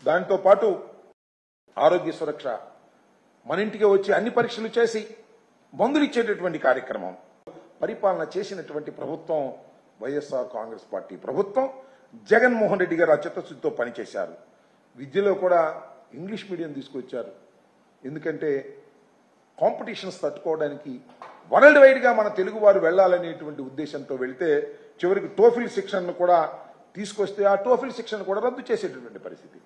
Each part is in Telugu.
దాంతో పాటు ఆరోగ్య సురక్ష, మన ఇంటికి వచ్చి అన్ని పరీక్షలు చేసి మందులు ఇచ్చేటటువంటి కార్యక్రమం పరిపాలన చేసినటువంటి ప్రభుత్వం వైఎస్ఆర్ కాంగ్రెస్ పార్టీ ప్రభుత్వం. జగన్మోహన్ రెడ్డి గారు చిత్తశుద్ధితో పనిచేశారు. విద్యలో కూడా ఇంగ్లీష్ మీడియం తీసుకొచ్చారు. ఎందుకంటే కాంపిటీషన్స్ తట్టుకోవడానికి వరల్డ్ వైడ్గా మన తెలుగు వారు వెళ్లాలనేటువంటి ఉద్దేశంతో వెళితే చివరికి టోఫిల్ శిక్షణను కూడా తీసుకొస్తే ఆ టోఫిల్ శిక్షణ కూడా రద్దు చేసేటటువంటి పరిస్థితి.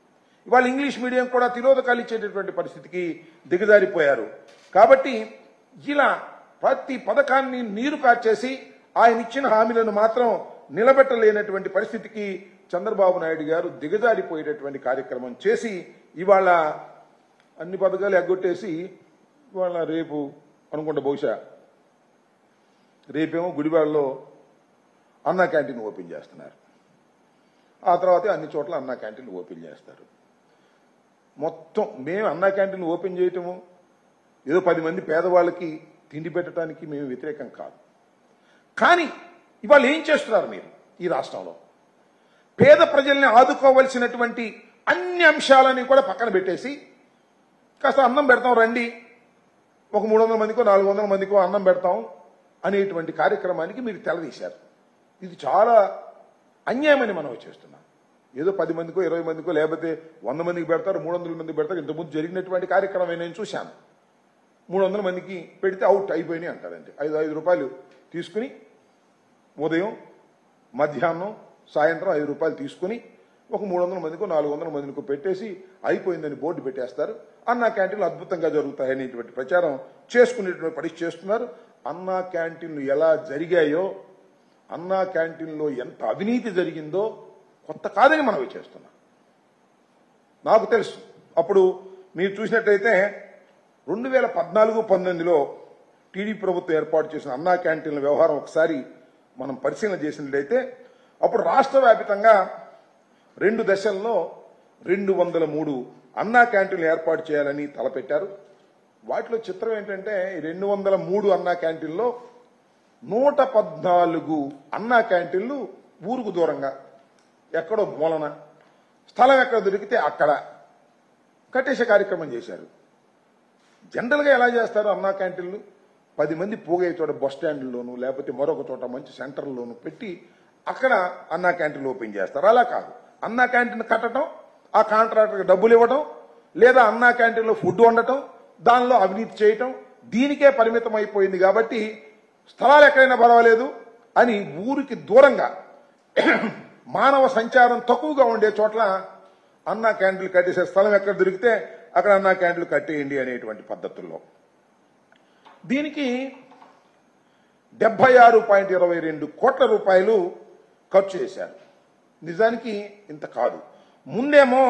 ఇవాళ ఇంగ్లీష్ మీడియం కూడా తిరోధకాలు ఇచ్చేటటువంటి పరిస్థితికి దిగజారిపోయారు. కాబట్టి ఇలా ప్రతి పథకాన్ని నీరు కార్చేసి ఆయన ఇచ్చిన హామీలను మాత్రం నిలబెట్టలేనటువంటి పరిస్థితికి చంద్రబాబు నాయుడు గారు దిగజారిపోయేటటువంటి కార్యక్రమం చేసి ఇవాళ అన్ని పథకాలు ఎగ్గొట్టేసి ఇవాళ రేపు అనుకుంటా బహుశా రేపేమో గుడివాడలో అన్నా క్యాంటీన్ ఓపెన్ చేస్తున్నారు. ఆ తర్వాత అన్ని చోట్ల అన్నా క్యాంటీన్ ఓపెన్ చేస్తారు. మొత్తం మేము అన్నా క్యాంటీన్ ఓపెన్ చేయటము ఏదో 10 మంది పేదవాళ్ళకి తిండి పెట్టడానికి మేము వ్యతిరేకం కాదు. కానీ ఇవాళ ఏం చేస్తున్నారు మీరు ఈ రాష్ట్రంలో? పేద ప్రజల్ని ఆదుకోవలసినటువంటి అన్ని అంశాలని కూడా పక్కన పెట్టేసి కాస్త అన్నం పెడతాం రండి, ఒక 300 మందికో 400 మందికో అన్నం పెడతాం అనేటువంటి కార్యక్రమానికి మీరు తెలదీశారు. ఇది చాలా అన్యాయమని మనం చేస్తున్నాం. ఏదో 10 మందికో 20 మందికో లేకపోతే 100 మందికి పెడతారు, 300 మందికి పెడతారు. ఇంతకుముందు జరిగినటువంటి కార్యక్రమం నేను చూశాను. 300 మందికి పెడితే అవుట్ అయిపోయినాయి అంటారంటే 5 రూపాయలు తీసుకుని ఉదయం మధ్యాహ్నం సాయంత్రం 5 రూపాయలు తీసుకుని ఒక 300 మందికో 400 మందికో పెట్టేసి అయిపోయిందని బోర్డు పెట్టేస్తారు. అన్నా క్యాంటీన్లు అద్భుతంగా జరుగుతాయనేటువంటి ప్రచారం చేసుకునేటువంటి పరిస్థితి చేస్తున్నారు. అన్నా క్యాంటీన్లు ఎలా జరిగాయో, అన్నా క్యాంటీన్లో ఎంత అవినీతి జరిగిందో కొత్త కాదని మనం చేస్తున్నాం. నాకు తెలుసు. అప్పుడు మీరు చూసినట్టయితే 2014-19లో టీడీపీ ప్రభుత్వం ఏర్పాటు చేసిన అన్నా క్యాంటీన్ల వ్యవహారం ఒకసారి మనం పరిశీలన చేసినట్లయితే అప్పుడు రాష్ట్ర వ్యాప్తంగా 2 దశల్లో 203 అన్నా క్యాంటీన్లు ఏర్పాటు చేయాలని తలపెట్టారు. వాటిలో చిత్రం ఏంటంటే 203 అన్నా క్యాంటీన్లో 114 అన్నా క్యాంటీన్లు ఊరుకు దూరంగా ఎక్కడో మూలన స్థలం ఎక్కడ దొరికితే అక్కడ కట్టేసే కార్యక్రమం చేశారు. జనరల్గా ఎలా చేస్తారు అన్నా క్యాంటీన్లు? 10 మంది పోగే చోట బస్ స్టాండ్లోను లేకపోతే మరొక చోట మంచి సెంటర్లోను పెట్టి అక్కడ అన్నా క్యాంటీన్లు ఓపెన్ చేస్తారు. అలా కాదు, అన్నా క్యాంటీన్ కట్టడం, ఆ కాంట్రాక్టర్కి డబ్బులు ఇవ్వడం, లేదా అన్నా క్యాంటీన్లో ఫుడ్ వండటం, దానిలో అవినీతి చేయటం, దీనికే పరిమితం అయిపోయింది. కాబట్టి స్థలాలు ఎక్కడైనా పర్వాలేదు అని ఊరికి దూరంగా మానవ సంచారం తక్కువగా ఉండే చోట్ల అన్నా క్యాంటీన్లు కట్టేసే స్థలం ఎక్కడ దొరికితే అక్కడ అన్నా క్యాంటీన్లు కట్టేయండి అనేటువంటి పద్ధతుల్లో దీనికి 76.22 కోట్ల రూపాయలు ఖర్చు చేశారు. నిజానికి ఇంత కాదు. ముందేమో